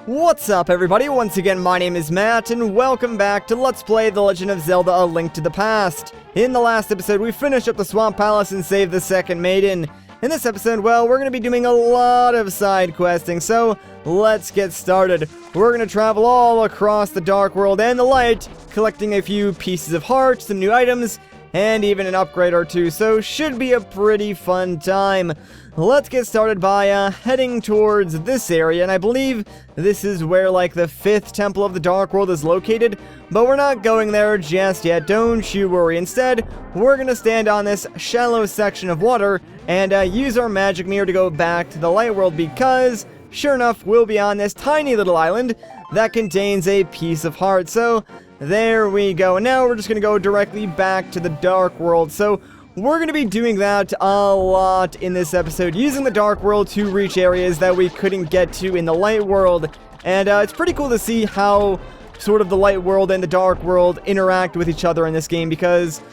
What's up, everybody? Once again, my name is Matt, and welcome back to Let's Play The Legend of Zelda: A Link to the Past. In the last episode, we finished up the Swamp Palace and saved the second maiden. In this episode, well, we're going to be doing a lot of side questing, so let's get started. We're going to travel all across the Dark World and the Light, collecting a few pieces of heart, some new items, and even an upgrade or two, so should be a pretty fun time. Let's get started by heading towards this area, and I believe this is where, like, the 5th Temple of the Dark World is located, but we're not going there just yet, don't you worry. Instead, we're gonna stand on this shallow section of water and use our magic mirror to go back to the Light World, because, sure enough, we'll be on this tiny little island that contains a piece of heart. So, there we go, and now we're just gonna go directly back to the Dark World. So, we're going to be doing that a lot in this episode, using the Dark World to reach areas that we couldn't get to in the Light World. And it's pretty cool to see how sort of the Light World and the Dark World interact with each other in this game, because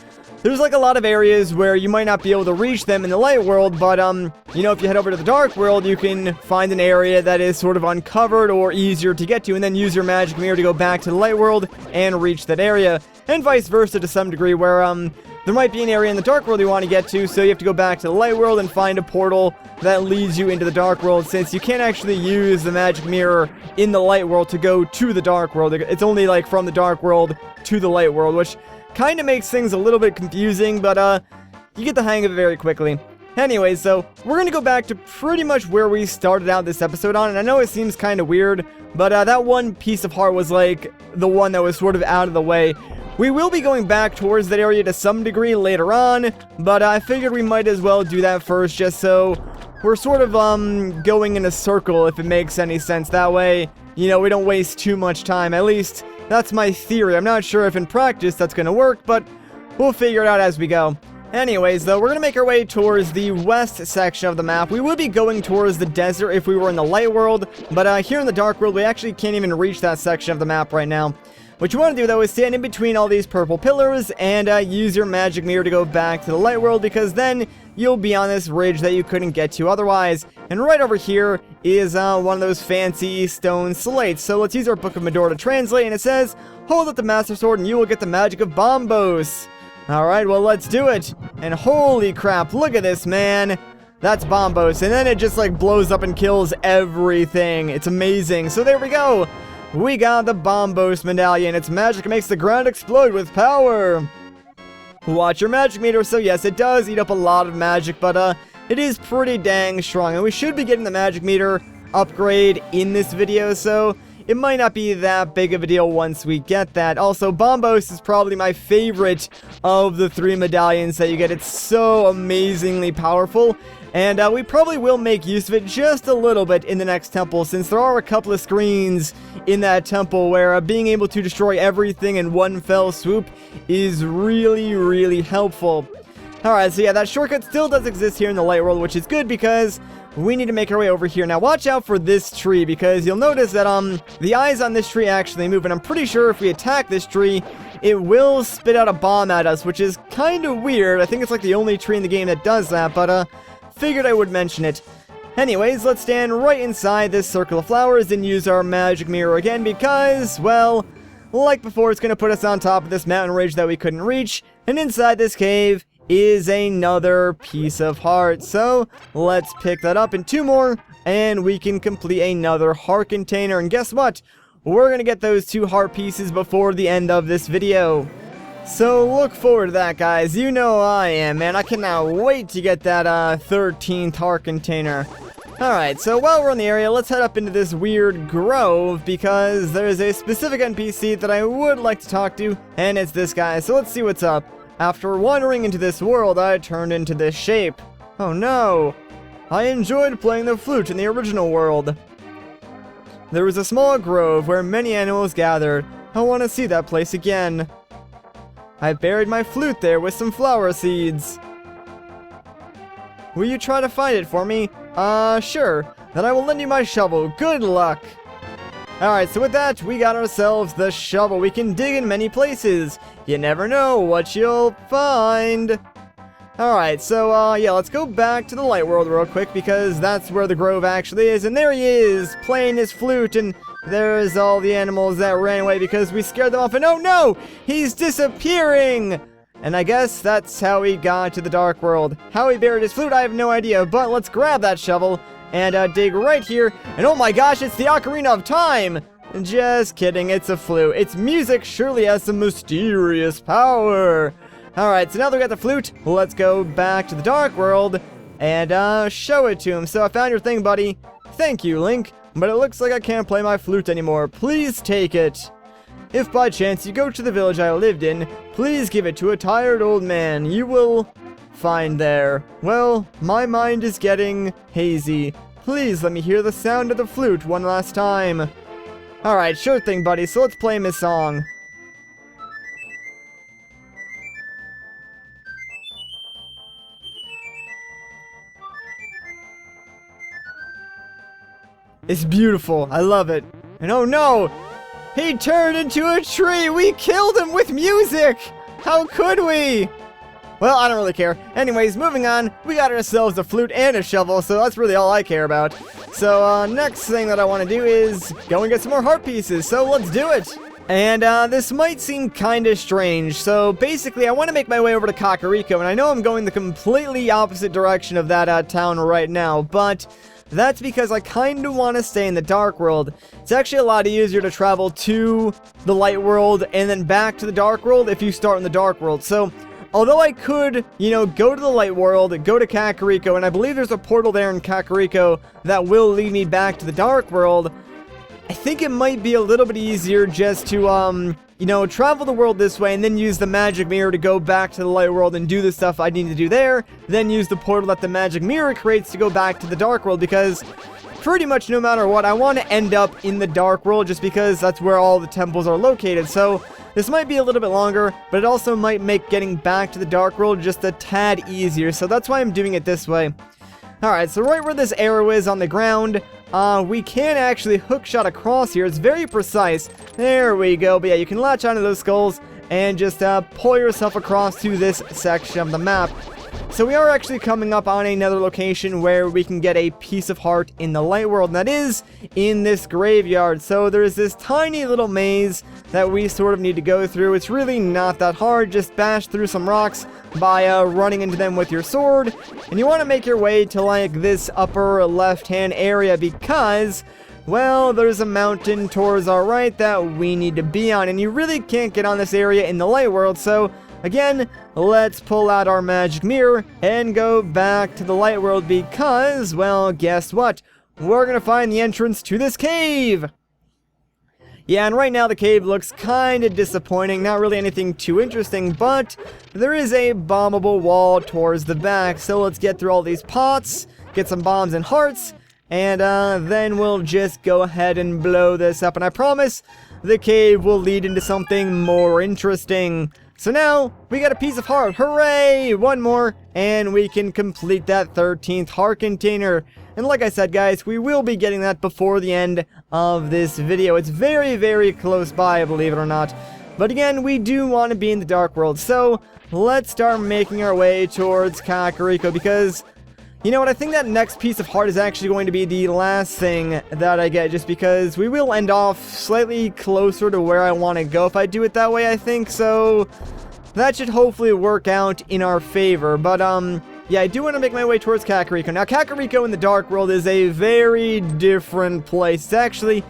there's like a lot of areas where you might not be able to reach them in the Light World, but you know, if you head over to the Dark World, you can find an area that is sort of uncovered or easier to get to, and then use your magic mirror to go back to the Light World and reach that area. And vice versa to some degree, where there might be an area in the Dark World you want to get to, so you have to go back to the Light World and find a portal that leads you into the Dark World, since you can't actually use the magic mirror in the Light World to go to the Dark World. It's only like from the Dark World to the Light World, which kind of makes things a little bit confusing, but you get the hang of it very quickly. Anyways, so we're going to go back to pretty much where we started out this episode on, and I know it seems kind of weird, but that one piece of heart was like the one that was sort of out of the way. We will be going back towards that area to some degree later on, but I figured we might as well do that first, just so we're sort of going in a circle, if it makes any sense. That way, you know, we don't waste too much time. At least, that's my theory. I'm not sure if in practice that's going to work, but we'll figure it out as we go. Anyways, though, we're going to make our way towards the west section of the map. We would be going towards the desert if we were in the Light World, but here in the Dark World, we actually can't even reach that section of the map right now. What you want to do, though, is stand in between all these purple pillars and use your magic mirror to go back to the Light World, because then you'll be on this ridge that you couldn't get to otherwise. And right over here is one of those fancy stone slates. So let's use our Book of Medora to translate, and it says, "Hold up the Master Sword and you will get the magic of Bombos." Alright, well, let's do it. And holy crap, look at this, man. That's Bombos. And then it just, like, blows up and kills everything. It's amazing. So there we go. We got the Bombos medallion. Its magic makes the ground explode with power. Watch your magic meter. So yes, it does eat up a lot of magic, but it is pretty dang strong. And we should be getting the magic meter upgrade in this video, so it might not be that big of a deal once we get that. Also, Bombos is probably my favorite of the 3 medallions that you get. It's so amazingly powerful. And we probably will make use of it just a little bit in the next temple, since there are a couple of screens in that temple where being able to destroy everything in one fell swoop is really, really helpful. Alright, so yeah, that shortcut still does exist here in the Light World, which is good because we need to make our way over here. Now, watch out for this tree, because you'll notice that the eyes on this tree actually move, and I'm pretty sure if we attack this tree, it will spit out a bomb at us, which is kind of weird. I think it's like the only tree in the game that does that, but figured I would mention it. Anyways, let's stand right inside this circle of flowers and use our magic mirror again, because, well, like before, it's going to put us on top of this mountain ridge that we couldn't reach, and inside this cave is another piece of heart. So let's pick that up, and 2 more, and we can complete another heart container. And guess what? We're going to get those 2 heart pieces before the end of this video. So look forward to that, guys. You know I am, man. I cannot wait to get that 13th heart container. Alright, so while we're in the area, let's head up into this weird grove, because there's a specific NPC that I would like to talk to, and it's this guy. So let's see what's up. After wandering into this world, I turned into this shape. Oh no! I enjoyed playing the flute in the original world. There was a small grove where many animals gathered. I want to see that place again. I buried my flute there with some flower seeds. Will you try to find it for me? Sure. Then I will lend you my shovel. Good luck. Alright, so with that, we got ourselves the shovel. We can dig in many places. You never know what you'll find. Alright, so, yeah, let's go back to the light world real quick, because that's where the grove actually is. And there he is, playing his flute, and there's all the animals that ran away because we scared them off. And oh no! He's disappearing! And I guess that's how he got to the dark world. How he buried his flute, I have no idea, but let's grab that shovel and dig right here. And oh my gosh, it's the Ocarina of Time! Just kidding, it's a flute. Its music surely has some mysterious power. Alright, so now that we got the flute, let's go back to the dark world and show it to him. So I found your thing, buddy. Thank you, Link. But it looks like I can't play my flute anymore. Please take it. If by chance you go to the village I lived in, please give it to a tired old man. You will find there. Well, my mind is getting hazy. Please let me hear the sound of the flute one last time. Alright, sure thing, buddy. So let's play him his song. It's beautiful. I love it. And oh no! He turned into a tree! We killed him with music! How could we? Well, I don't really care. Anyways, moving on. We got ourselves a flute and a shovel, so that's really all I care about. So, next thing that I want to do is go and get some more heart pieces, so let's do it! And, this might seem kinda strange. So, basically, I want to make my way over to Kakariko, and I know I'm going the completely opposite direction of that, town right now, but that's because I kinda want to stay in the dark world. It's actually a lot easier to travel to the light world and then back to the dark world if you start in the dark world. So, although I could, you know, go to the light world, go to Kakariko, and I believe there's a portal there in Kakariko that will lead me back to the dark world, I think it might be a little bit easier just to, you know, travel the world this way and then use the magic mirror to go back to the light world and do the stuff I need to do there, then use the portal that the magic mirror creates to go back to the dark world, because pretty much no matter what, I want to end up in the dark world just because that's where all the temples are located. So this might be a little bit longer, but it also might make getting back to the dark world just a tad easier, so that's why I'm doing it this way. Alright, so right where this arrow is on the ground, we can actually hookshot across here. It's very precise. There we go. But yeah, you can latch onto those skulls and just pull yourself across to this section of the map. So we are actually coming up on another location where we can get a piece of heart in the light world, and that is in this graveyard. So there's this tiny little maze that we sort of need to go through. It's really not that hard. Just bash through some rocks by running into them with your sword, and you want to make your way to like this upper left hand area because, well, there's a mountain towards our right that we need to be on, and you really can't get on this area in the light world. So again, let's pull out our magic mirror and go back to the light world because, well, guess what? We're gonna find the entrance to this cave! Yeah, and right now the cave looks kinda disappointing, not really anything too interesting, but there is a bombable wall towards the back, so let's get through all these pots, get some bombs and hearts, and then we'll just go ahead and blow this up, and I promise the cave will lead into something more interesting. So now, we got a piece of heart. Hooray! One more, and we can complete that 13th heart container. And like I said, guys, we will be getting that before the end of this video. It's very, very close by, believe it or not. But again, we do want to be in the dark world. So, let's start making our way towards Kakariko, because you know what, I think that next piece of heart is actually going to be the last thing that I get, just because we will end off slightly closer to where I want to go if I do it that way, I think, so that should hopefully work out in our favor. But, yeah, I do want to make my way towards Kakariko. Now, Kakariko in the dark world is a very different place. It's actually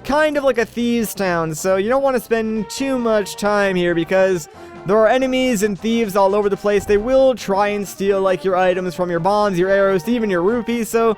kind of like a thieves' town, so you don't want to spend too much time here because there are enemies and thieves all over the place. They will try and steal, like, your items from your bombs, your arrows, even your rupees, so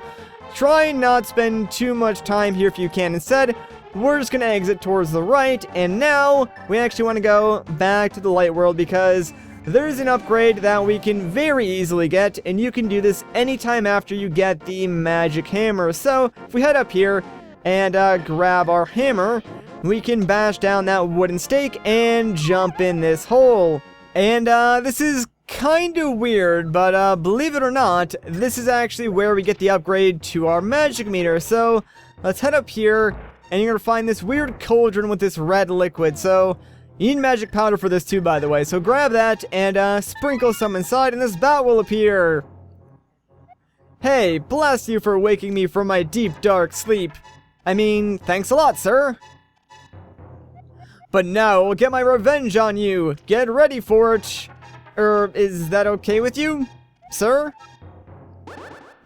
try and not spend too much time here if you can. Instead, we're just going to exit towards the right, and now we actually want to go back to the light world because there's an upgrade that we can very easily get, and you can do this anytime after you get the magic hammer. So, if we head up here and grab our hammer, we can bash down that wooden stake and jump in this hole. And this is kind of weird, but believe it or not, this is actually where we get the upgrade to our magic meter. So let's head up here, and you're gonna find this weird cauldron with this red liquid. So You need magic powder for this too, by the way, so grab that and sprinkle some inside and this bat will appear. Hey, bless you for waking me from my deep dark sleep. I mean, thanks a lot, sir. But now I'll get my revenge on you. Get ready for it. Is that okay with you, sir?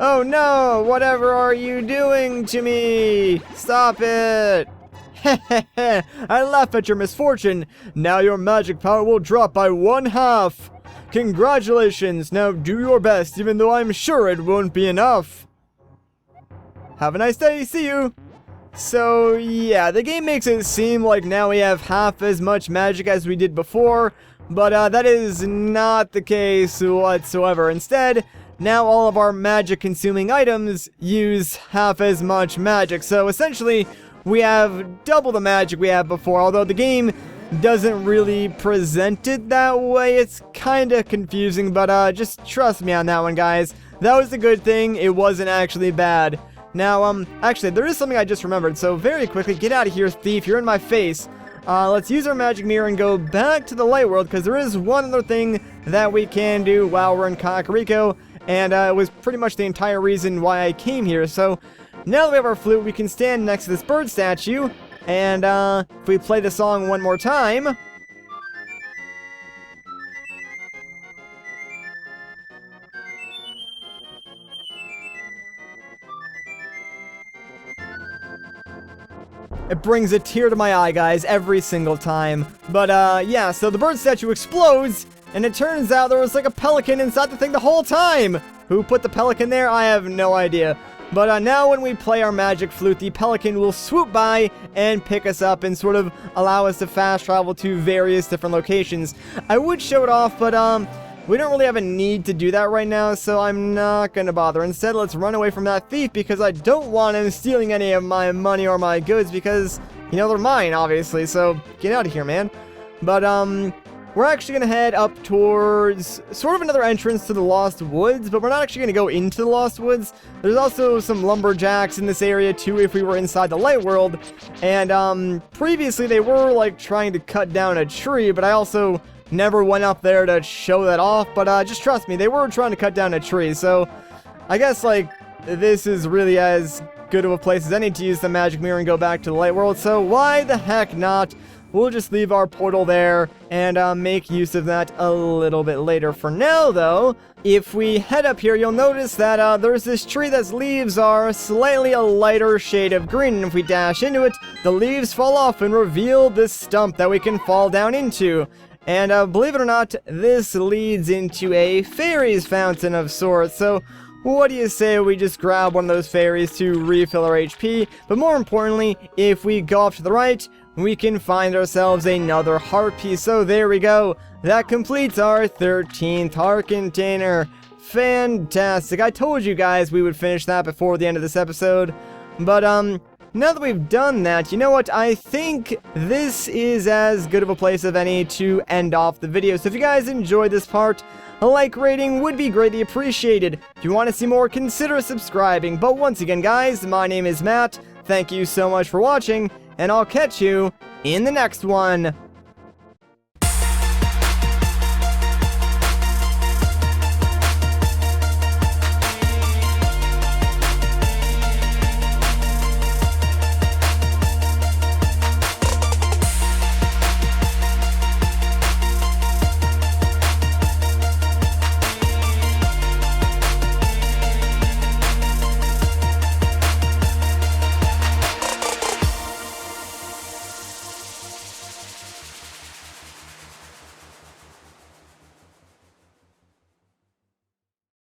Oh no, whatever are you doing to me? Stop it. Hehehe, I laugh at your misfortune. Now your magic power will drop by 1/2. Congratulations, now do your best, even though I'm sure it won't be enough. Have a nice day, see you. So yeah, the game makes it seem like now we have half as much magic as we did before, but that is not the case whatsoever. Instead, now all of our magic consuming items use half as much magic, so essentially we have double the magic we had before, although the game doesn't really present it that way. It's kinda confusing, but just trust me on that one, guys. That was a good thing, it wasn't actually bad. Now, actually, there is something I just remembered, so very quickly, get out of here, thief, you're in my face. Let's use our magic mirror and go back to the light world, because there is one other thing that we can do while we're in Kakariko, and it was pretty much the entire reason why I came here. So now that we have our flute, we can stand next to this bird statue, and if we play the song one more time, it brings a tear to my eye, guys, every single time. But yeah, so the bird statue explodes, and it turns out there was like a pelican inside the thing the whole time. Who put the pelican there? I have no idea. But now when we play our magic flute, the pelican will swoop by and pick us up and sort of allow us to fast travel to various different locations. I would show it off, but we don't really have a need to do that right now, so I'm not gonna bother. Instead, let's run away from that thief because I don't want him stealing any of my money or my goods because, you know, they're mine, obviously, so get out of here, man. But we're actually gonna head up towards sort of another entrance to the Lost Woods, but we're not actually gonna go into the Lost Woods. There's also some lumberjacks in this area too if we were inside the light world, and previously they were like trying to cut down a tree, but I also never went up there to show that off. But just trust me, they were trying to cut down a tree, so I guess like this is really as good of a place as any to use the magic mirror and go back to the light world, so why the heck not? We'll just leave our portal there and make use of that a little bit later. For now, though, if we head up here, you'll notice that there's this tree that's leaves are slightly a lighter shade of green. And if we dash into it, the leaves fall off and reveal this stump that we can fall down into. And believe it or not, this leads into a fairies fountain of sorts. So what do you say we just grab one of those fairies to refill our HP? But more importantly, if we go off to the right, we can find ourselves another heart piece. So there we go. That completes our 13th heart container. Fantastic. I told you guys we would finish that before the end of this episode. But now that we've done that, you know what? I think this is as good of a place of any to end off the video. So if you guys enjoyed this part, a like rating would be greatly appreciated. If you want to see more, consider subscribing. But once again, guys, my name is Matt. Thank you so much for watching, and I'll catch you in the next one.